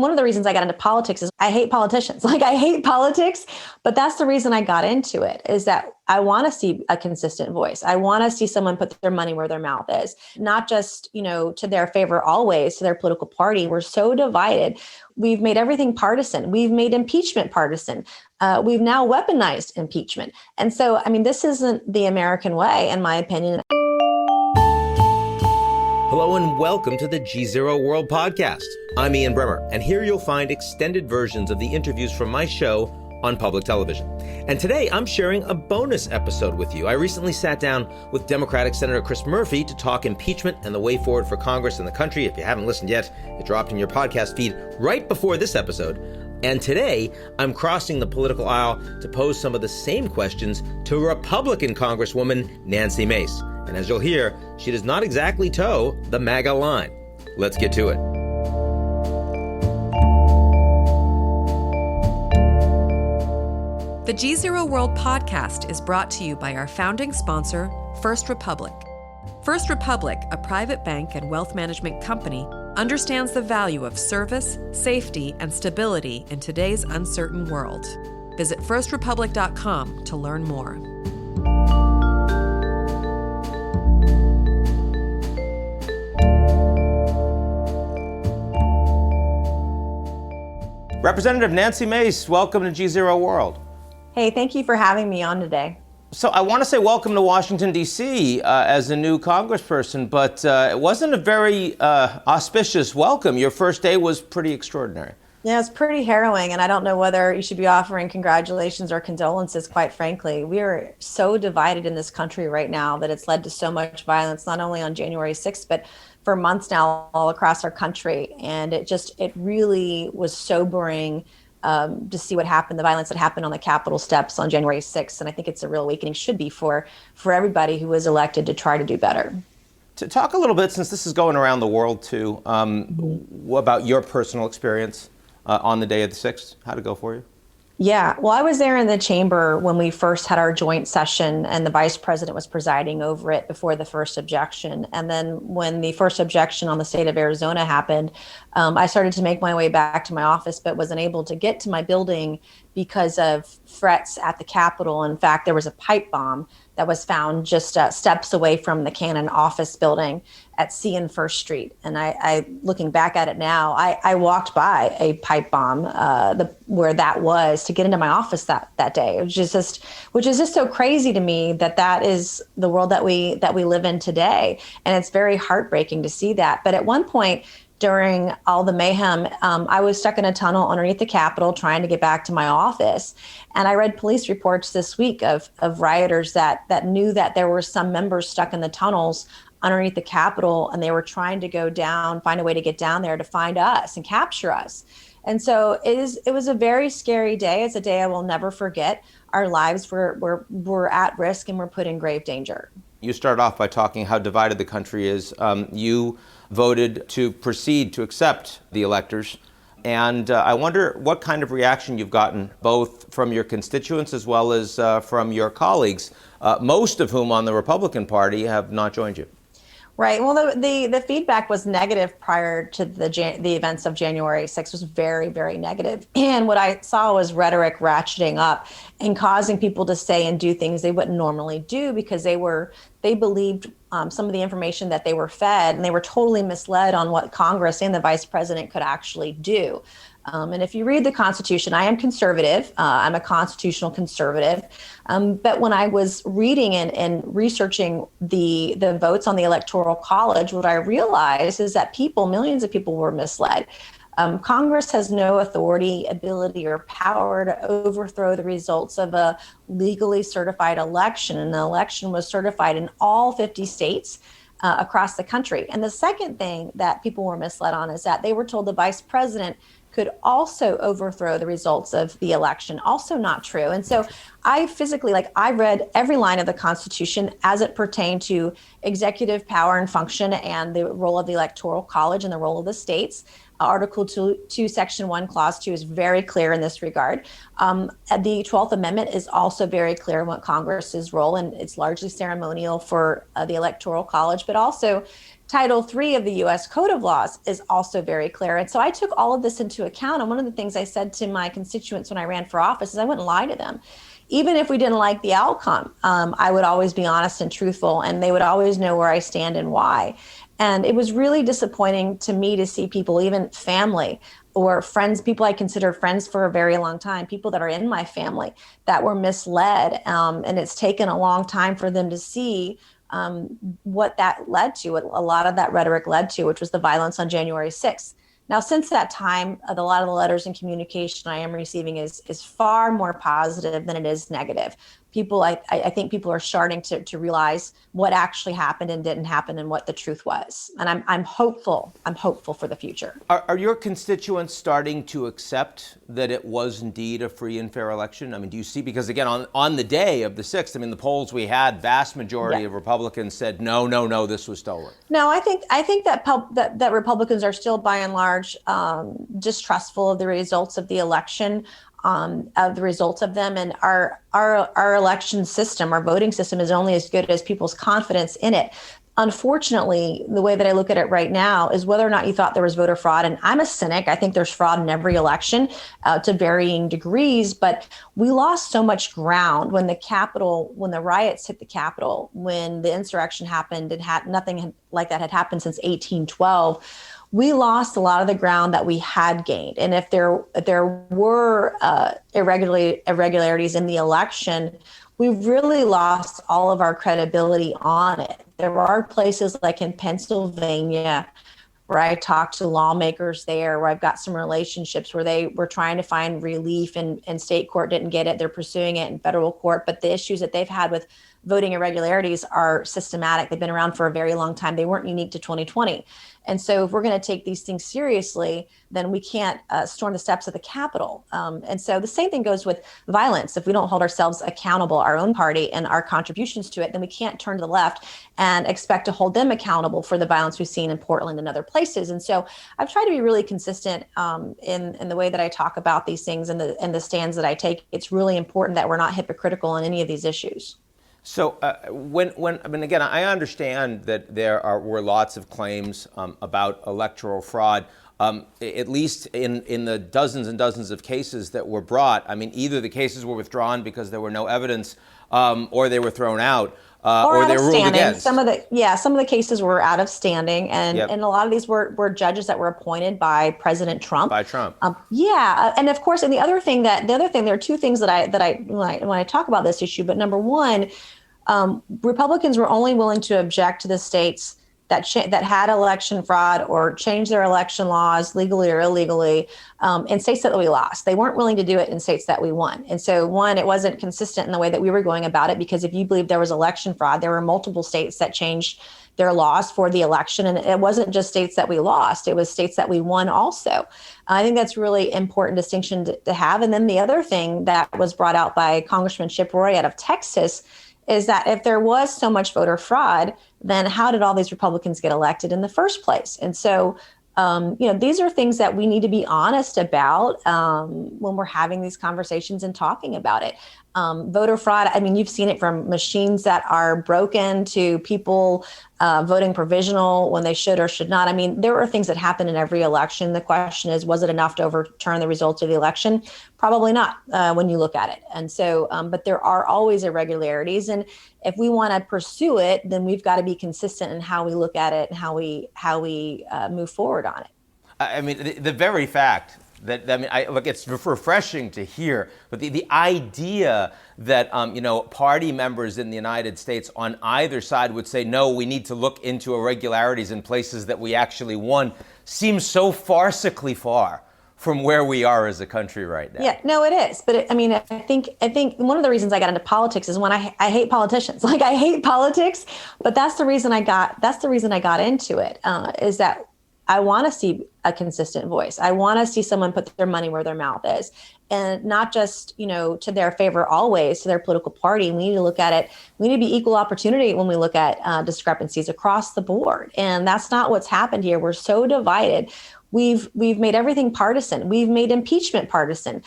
one of the reasons I got into politics is I hate politicians. Like I hate politics, but that's the reason I got into it, is that I want to see a consistent voice. I want to see someone put their money where their mouth is, not just, to their favor always, to their political party. We're so divided. We've made everything partisan. We've made impeachment partisan. We've now weaponized impeachment. And so, this isn't the American way, in my opinion. Hello and welcome to the GZERO World Podcast. I'm Ian Bremmer, and here you'll find extended versions of the interviews from my show on public television. And today I'm sharing a bonus episode with you. I recently sat down with Democratic Senator Chris Murphy to talk impeachment and the way forward for Congress and the country. If you haven't listened yet, it dropped in your podcast feed right before this episode. And today, I'm crossing the political aisle to pose some of the same questions to Republican Congresswoman Nancy Mace. And as you'll hear, she does not exactly toe the MAGA line. Let's get to it. The GZERO World Podcast is brought to you by our founding sponsor, First Republic. First Republic, a private bank and wealth management company, understands the value of service, safety, and stability in today's uncertain world. Visit firstrepublic.com to learn more. Representative Nancy Mace, welcome to GZERO World. Hey, thank you for having me on today. So I want to say welcome to Washington, D.C. As a new congressperson, but it wasn't a very auspicious welcome. Your first day was pretty extraordinary. Yeah, it's pretty harrowing, and I don't know whether you should be offering congratulations or condolences, quite frankly. We are so divided in this country right now that it's led to so much violence, not only on January 6th, but for months now all across our country. And it really was sobering to see what happened, the violence that happened on the Capitol steps on January 6th. And I think it's a real awakening, should be for everybody who was elected to try to do better. To talk a little bit, since this is going around the world too, about your personal experience on the day of the 6th, how'd it go for you? Yeah, well, I was there in the chamber when we first had our joint session, and the vice president was presiding over it before the first objection. And then when the first objection on the state of Arizona happened, I started to make my way back to my office, but wasn't able to get to my building because of threats at the Capitol. In fact, there was a pipe bomb that was found just steps away from the Cannon office building at C and First Street. And I looking back at it now, I walked by a pipe bomb where that was to get into my office that day, which is just so crazy to me that is the world that we live in today. And it's very heartbreaking to see that. But at one point, during all the mayhem, I was stuck in a tunnel underneath the Capitol trying to get back to my office. And I read police reports this week of rioters that knew that there were some members stuck in the tunnels underneath the Capitol, and they were trying to go down, find a way to get down there to find us and capture us. And so it was a very scary day. It's a day I will never forget. Our lives were at risk and were put in grave danger. You started off by talking how divided the country is. You voted to proceed to accept the electors. And I wonder what kind of reaction you've gotten, both from your constituents as well as from your colleagues, most of whom on the Republican Party have not joined you. Right. Well, the feedback was negative prior to the events of January 6th. Was very, very negative. And what I saw was rhetoric ratcheting up and causing people to say and do things they wouldn't normally do because they believed some of the information that they were fed, and they were totally misled on what Congress and the vice president could actually do. And if you read the Constitution, I am conservative. I'm a constitutional conservative. But when I was reading and researching the votes on the Electoral College, what I realized is that millions of people were misled. Congress has no authority, ability, or power to overthrow the results of a legally certified election. And the election was certified in all 50 states across the country. And the second thing that people were misled on is that they were told the vice president could also overthrow the results of the election. Also not true. And so I read every line of the Constitution as it pertained to executive power and function and the role of the Electoral College and the role of the states. Article 2, Section 1, Clause 2 is very clear in this regard. The 12th Amendment is also very clear on what Congress's role, and it's largely ceremonial for the Electoral College, but also Title III of the U.S. Code of Laws is also very clear. And so I took all of this into account. And one of the things I said to my constituents when I ran for office is I wouldn't lie to them. Even if we didn't like the outcome, I would always be honest and truthful, and they would always know where I stand and why. And it was really disappointing to me to see people, even family or friends, people I consider friends for a very long time, people that are in my family that were misled. And it's taken a long time for them to see what that led to, what a lot of that rhetoric led to, which was the violence on January 6th. Now, since that time, a lot of the letters and communication I am receiving is far more positive than it is negative. I think people are starting to realize what actually happened and didn't happen and what the truth was. And I'm hopeful. I'm hopeful for the future. Are your constituents starting to accept that it was indeed a free and fair election? I mean, do you see, because again, on the day of the 6th, I mean, the polls we had, vast majority of Republicans said, no, this was stolen. No, I think that Republicans are still by and large distrustful of the results of the election. Of the results of them, and our election system, our voting system, is only as good as people's confidence in it. Unfortunately, the way that I look at it right now is whether or not you thought there was voter fraud. And I'm a cynic. I think there's fraud in every election to varying degrees. But we lost so much ground when the riots hit the Capitol, when the insurrection happened. Nothing like that had happened since 1812. We lost a lot of the ground that we had gained. And if there were irregularities in the election, we really lost all of our credibility on it. There are places like in Pennsylvania where I talked to lawmakers there, where I've got some relationships where they were trying to find relief and state court didn't get it. They're pursuing it in federal court. But the issues that they've had with voting irregularities are systematic. They've been around for a very long time. They weren't unique to 2020. And so if we're going to take these things seriously, then we can't storm the steps of the Capitol. And so the same thing goes with violence. If we don't hold ourselves accountable, our own party and our contributions to it, then we can't turn to the left and expect to hold them accountable for the violence we've seen in Portland and other places. And so I've tried to be really consistent in the way that I talk about these things and the stands that I take. It's really important that we're not hypocritical in any of these issues. So again, I understand that were lots of claims about electoral fraud, at least in the dozens and dozens of cases that were brought. I mean, either the cases were withdrawn because there were no evidence, or they were thrown out, or they were ruled against. Some of the cases were out of standing, and a lot of these were judges that were appointed by President Trump. And of course, and the other thing, there are two things that I when I talk about this issue. But number one, Republicans were only willing to object to the states that had election fraud or changed their election laws legally or illegally in states that we lost. They weren't willing to do it in states that we won. And so, one, it wasn't consistent in the way that we were going about it, because if you believe there was election fraud, there were multiple states that changed their laws for the election. And it wasn't just states that we lost, it was states that we won also. I think that's really important distinction to have. And then the other thing that was brought out by Congressman Chip Roy out of Texas is that if there was so much voter fraud, then how did all these Republicans get elected in the first place? And so, these are things that we need to be honest about when we're having these conversations and talking about it. Voter fraud, I mean, you've seen it from machines that are broken to people voting provisional when they should or should not. I mean, there are things that happen in every election. The question is, was it enough to overturn the results of the election? Probably not when you look at it. And so, but there are always irregularities. And if we want to pursue it, then we've got to be consistent in how we look at it and how we move forward on it. I mean, the very fact that, look, it's refreshing to hear, but the idea that, party members in the United States on either side would say, no, we need to look into irregularities in places that we actually won, seems so farcically far from where we are as a country right now. Yeah, no, it is. But I think one of the reasons I got into politics is I hate politicians. Like, I hate politics, but that's the reason I got into it, is that I want to see a consistent voice. I want to see someone put their money where their mouth is, and not just, to their favor always, to their political party. We need to look at it. We need to be equal opportunity when we look at discrepancies across the board. And that's not what's happened here. We're so divided. We've made everything partisan. We've made impeachment partisan.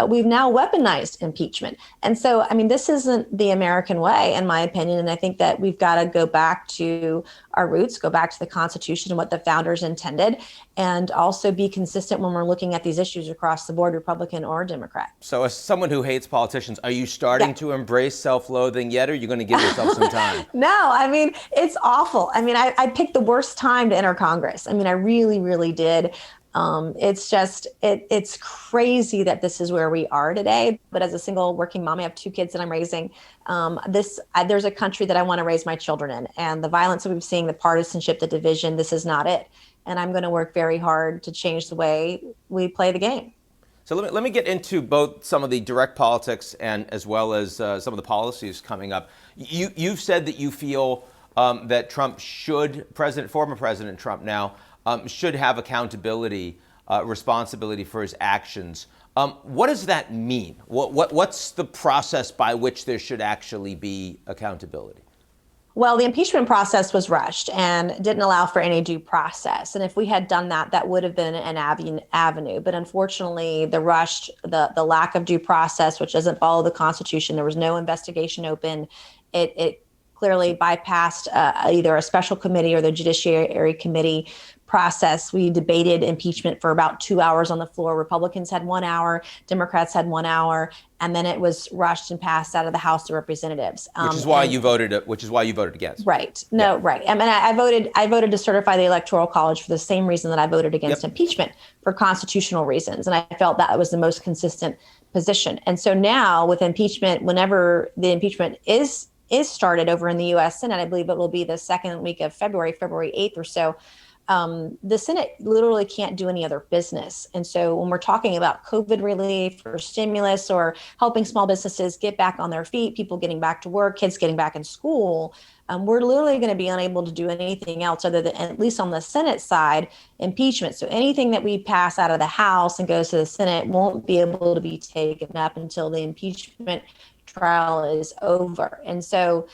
we've now weaponized impeachment. And so, I mean, this isn't the American way, in my opinion. And I think that we've got to go back to our roots, go back to the Constitution and what the founders intended, and also be consistent when we're looking at these issues across the board, Republican or Democrat. So as someone who hates politicians, are you starting to embrace self-loathing yet, or are you going to give yourself some time? No, I mean, it's awful. I mean, I picked the worst time to enter Congress. I mean, I really, really did. It's just, it's crazy that this is where we are today. But as a single working mom, I have 2 kids that I'm raising. There's a country that I want to raise my children in. And the violence that we've seen, the partisanship, the division, this is not it. And I'm going to work very hard to change the way we play the game. So let me get into both some of the direct politics and as well as some of the policies coming up. You've said that you feel that Trump former President Trump now, should have accountability, responsibility for his actions. What does that mean? What's the process by which there should actually be accountability? Well, the impeachment process was rushed and didn't allow for any due process. And if we had done that, that would have been an avenue. But unfortunately, the lack of due process, which doesn't follow the Constitution, there was no investigation open. It clearly bypassed either a special committee or the Judiciary Committee process. We debated impeachment for about 2 hours on the floor. Republicans had 1 hour, Democrats had 1 hour, and then it was rushed and passed out of the House of Representatives. Which is why you voted against. Right. No, yeah. Right. I mean, I voted to certify the Electoral College for the same reason that I voted against impeachment, for constitutional reasons. And I felt that was the most consistent position. And so now with impeachment, whenever the impeachment is started over in the U.S. Senate, I believe it will be the second week of February 8th or so, the Senate literally can't do any other business. And so when we're talking about COVID relief or stimulus or helping small businesses get back on their feet, people getting back to work, kids getting back in school, we're literally going to be unable to do anything else other than, at least on the Senate side, impeachment. So anything that we pass out of the House and goes to the Senate won't be able to be taken up until the impeachment trial is over. And so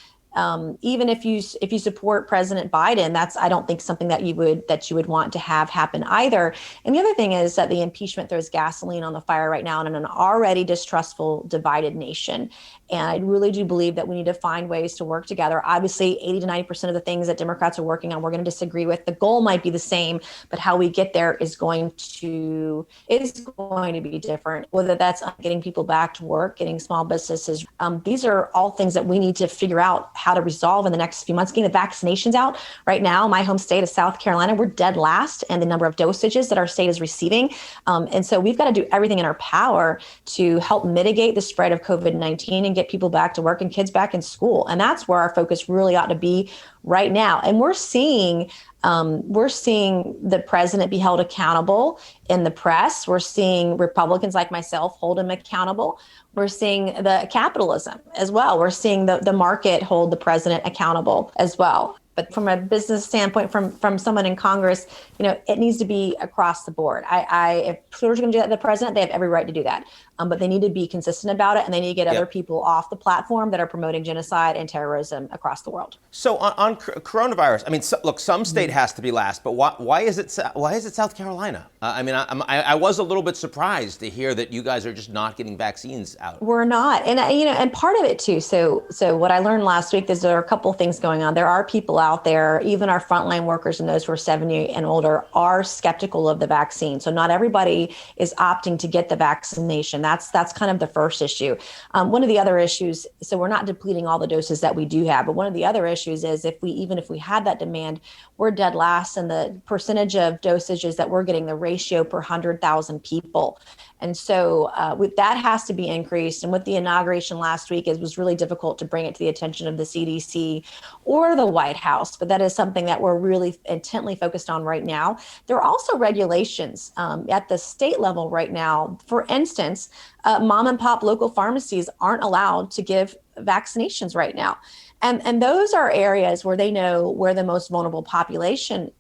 even if you support President Biden, I don't think something that you would want to have happen either. And the other thing is that the impeachment throws gasoline on the fire right now in an already distrustful, divided nation. And I really do believe that we need to find ways to work together. Obviously, 80 to 90% of the things that Democrats are working on, we're going to disagree with. The goal might be the same, but how we get there is going to be different. Whether that's getting people back to work, getting small businesses. These are all things that we need to figure out how to resolve in the next few months. Getting the vaccinations out right now, my home state of South Carolina, we're dead last in the number of dosages that our state is receiving. And so we've got to do everything in our power to help mitigate the spread of COVID-19 and get people back to work and kids back in school. And that's where our focus really ought to be right now. And we're seeing the president be held accountable in the press. We're seeing Republicans like myself hold him accountable. We're seeing the capitalism as well. We're seeing the market hold the president accountable as well. But from a business standpoint, from someone in Congress, it needs to be across the board. If Trudeau's going to do that to the president, they have every right to do that. But they need to be consistent about it, and they need to get other people off the platform that are promoting genocide and terrorism across the world. So on coronavirus, I mean, look, some state has to be last, but why is it South Carolina? I was a little bit surprised to hear that you guys are just not getting vaccines out. We're not, and part of it too. So what I learned last week is there are a couple of things going on. There are people out there, even our frontline workers and those who are 70 and older, are skeptical of the vaccine. So not everybody is opting to get the vaccination. That's kind of the first issue. One of the other issues, so we're not depleting all the doses that we do have, but one of the other issues is if we had that demand, we're dead last in the percentage of dosages that we're getting, the ratio per 100,000 people. And so that has to be increased. And with the inauguration last week, it was really difficult to bring it to the attention of the CDC or the White House. But that is something that we're really intently focused on right now. There are also regulations at the state level right now. For instance, mom and pop local pharmacies aren't allowed to give vaccinations right now. And those are areas where they know where the most vulnerable populations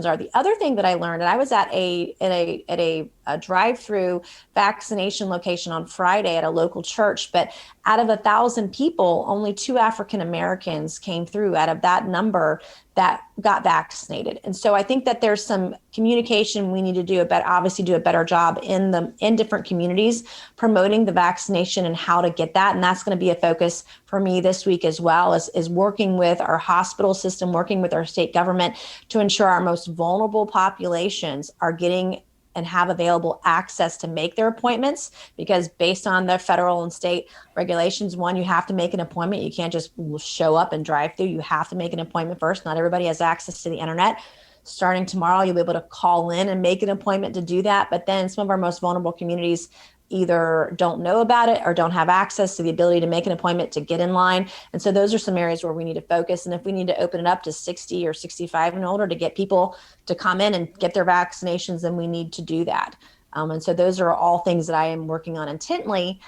are. The other thing that I learned, and I was at a drive-through vaccination location on Friday at a local church, but out of 1,000 people, only 2 African Americans came through out of that number that got vaccinated. And so I think that there's some communication we need to do obviously do a better job in different communities promoting the vaccination and how to get that. And that's going to be a focus for me this week as well, is working with our hospital system, working with our state government to ensure our most vulnerable populations are getting and have available access to make their appointments, because based on the federal and state regulations, one, you have to make an appointment. You can't just show up and drive through. You have to make an appointment first. Not everybody has access to the internet. Starting tomorrow, you'll be able to call in and make an appointment to do that. But then some of our most vulnerable communities either don't know about it or don't have access to the ability to make an appointment to get in line. And so those are some areas where we need to focus. And if we need to open it up to 60 or 65 and older to get people to come in and get their vaccinations, then we need to do that. And so those are all things that I am working on intently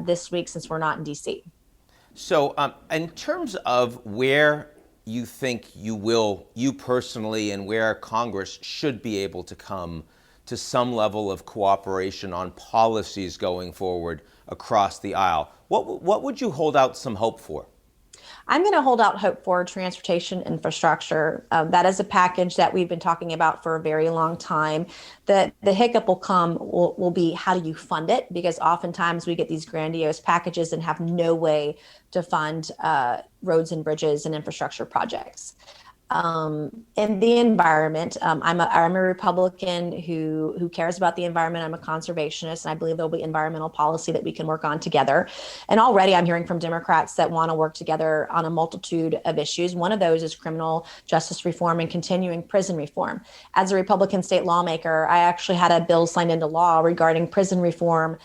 this week, since we're not in DC. So in terms of where you think you personally and where Congress should be able to come to some level of cooperation on policies going forward across the aisle, what would you hold out some hope for? I'm going to hold out hope for transportation infrastructure. That is a package that we've been talking about for a very long time. The hiccup will be, how do you fund it? Because oftentimes we get these grandiose packages and have no way to fund roads and bridges and infrastructure projects. In the environment, I'm a Republican who cares about the environment. I'm a conservationist, and I believe there'll be environmental policy that we can work on together. And already I'm hearing from Democrats that want to work together on a multitude of issues. One of those is criminal justice reform and continuing prison reform. As a Republican state lawmaker, I actually had a bill signed into law regarding prison reform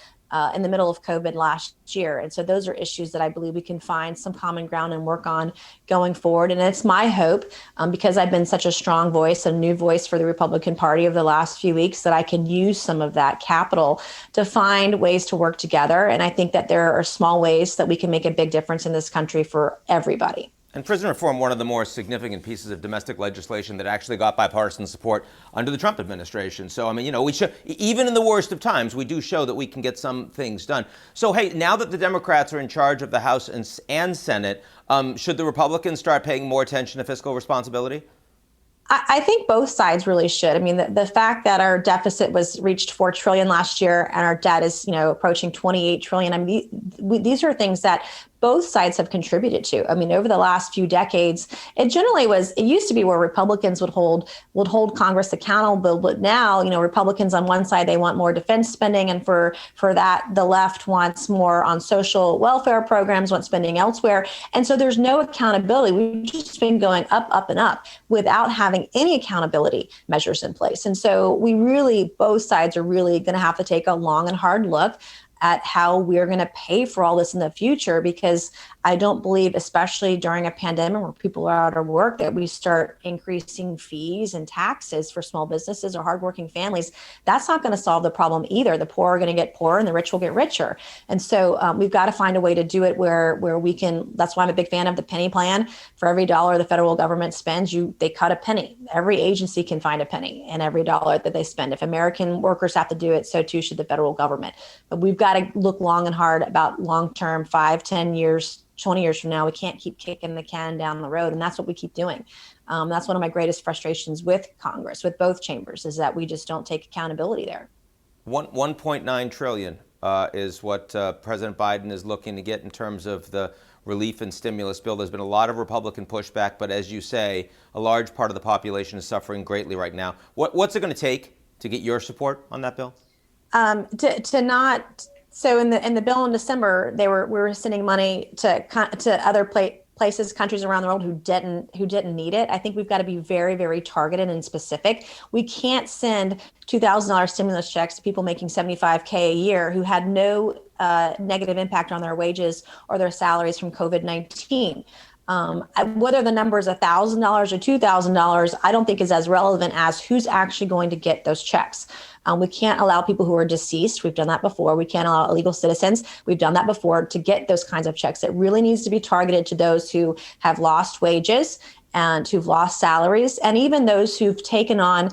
in the middle of COVID last year. And so those are issues that I believe we can find some common ground and work on going forward. And it's my hope, because I've been such a strong voice, a new voice for the Republican Party over the last few weeks, that I can use some of that capital to find ways to work together. And I think that there are small ways that we can make a big difference in this country for everybody. And prison reform, one of the more significant pieces of domestic legislation that actually got bipartisan support under the Trump administration. So, I mean, we should, even in the worst of times, we do show that we can get some things done. So, hey, now that the Democrats are in charge of the House and Senate, should the Republicans start paying more attention to fiscal responsibility? I think both sides really should. I mean, the fact that our deficit reached $4 trillion last year and our debt is, approaching $28 trillion. I mean, these are things that both sides have contributed to. I mean, over the last few decades, it used to be where Republicans would hold Congress accountable, but now, Republicans on one side, they want more defense spending, and for that, the left wants more on social welfare programs, wants spending elsewhere. And so there's no accountability. We've just been going up, up, and up without having any accountability measures in place. And so both sides are really going to have to take a long and hard look at how we're going to pay for all this in the future, because I don't believe, especially during a pandemic where people are out of work, that we start increasing fees and taxes for small businesses or hardworking families. That's not going to solve the problem either. The poor are going to get poorer and the rich will get richer. And so we've got to find a way to do it where we can. That's why I'm a big fan of the penny plan. For every dollar the federal government spends, they cut a penny. Every agency can find a penny in every dollar that they spend. If American workers have to do it, so too should the federal government. But we've got to look long and hard about long-term, 5, 10 years, 20 years from now. We can't keep kicking the can down the road. And that's what we keep doing. That's one of my greatest frustrations with Congress, with both chambers, is that we just don't take accountability there. 1.9 trillion is what President Biden is looking to get in terms of the relief and stimulus bill. There's been a lot of Republican pushback, but as you say, a large part of the population is suffering greatly right now. What's it going to take to get your support on that bill? So in the bill in December, we were sending money to other places, countries around the world who didn't need it. I think we've got to be very, very targeted and specific. We can't send $2,000 stimulus checks to people making $75K a year who had no negative impact on their wages or their salaries from COVID-19. Whether the number is $1,000 or $2,000, I don't think is as relevant as who's actually going to get those checks. We can't allow people who are deceased. We've done that before. We can't allow illegal citizens. We've done that before to get those kinds of checks. It really needs to be targeted to those who have lost wages and who've lost salaries, and even those who've taken on,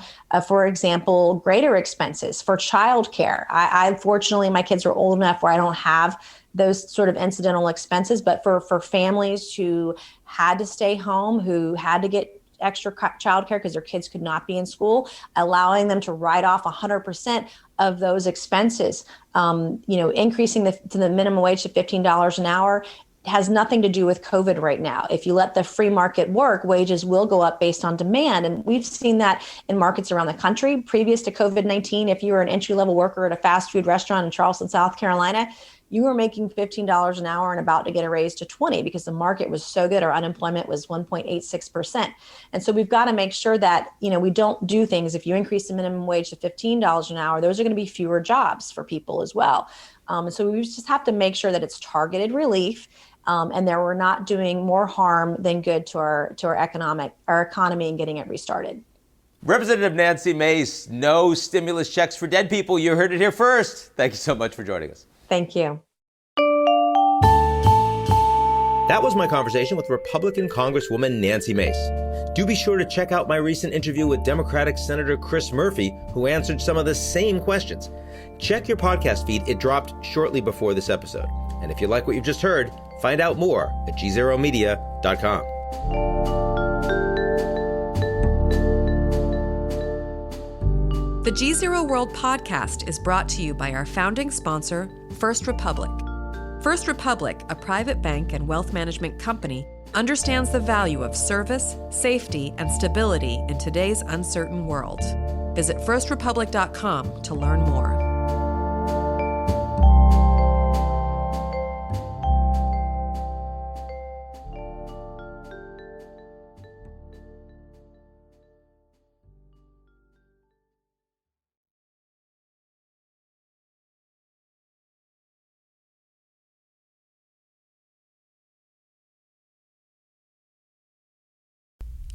for example, greater expenses for childcare. I fortunately, my kids are old enough where I don't have those sort of incidental expenses, but for families who had to stay home, who had to get extra childcare because their kids could not be in school, allowing them to write off 100% of those expenses. Increasing the minimum wage to $15 an hour has nothing to do with COVID right now. If you let the free market work, wages will go up based on demand. And we've seen that in markets around the country. Previous to COVID-19, if you were an entry-level worker at a fast food restaurant in Charleston, South Carolina, you were making $15 an hour and about to get a raise to 20 because the market was so good. Our unemployment was 1.86%. And so we've got to make sure that, we don't do things. If you increase the minimum wage to $15 an hour, those are going to be fewer jobs for people as well. So we just have to make sure that it's targeted relief. And that we're not doing more harm than good to our economy and getting it restarted. Representative Nancy Mace, no stimulus checks for dead people. You heard it here first. Thank you so much for joining us. Thank you. That was my conversation with Republican Congresswoman Nancy Mace. Do be sure to check out my recent interview with Democratic Senator Chris Murphy, who answered some of the same questions. Check your podcast feed. It dropped shortly before this episode. And if you like what you've just heard, find out more at GZEROmedia.com. The GZERO World podcast is brought to you by our founding sponsor, First Republic. First Republic, a private bank and wealth management company, understands the value of service, safety, and stability in today's uncertain world. Visit firstrepublic.com to learn more.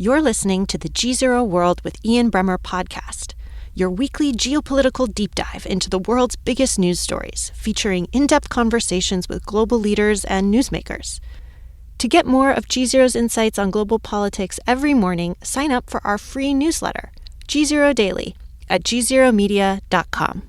You're listening to the GZERO World with Ian Bremmer podcast, your weekly geopolitical deep dive into the world's biggest news stories, featuring in-depth conversations with global leaders and newsmakers. To get more of GZERO's insights on global politics every morning, sign up for our free newsletter, GZERO Daily, at GZEROmedia.com.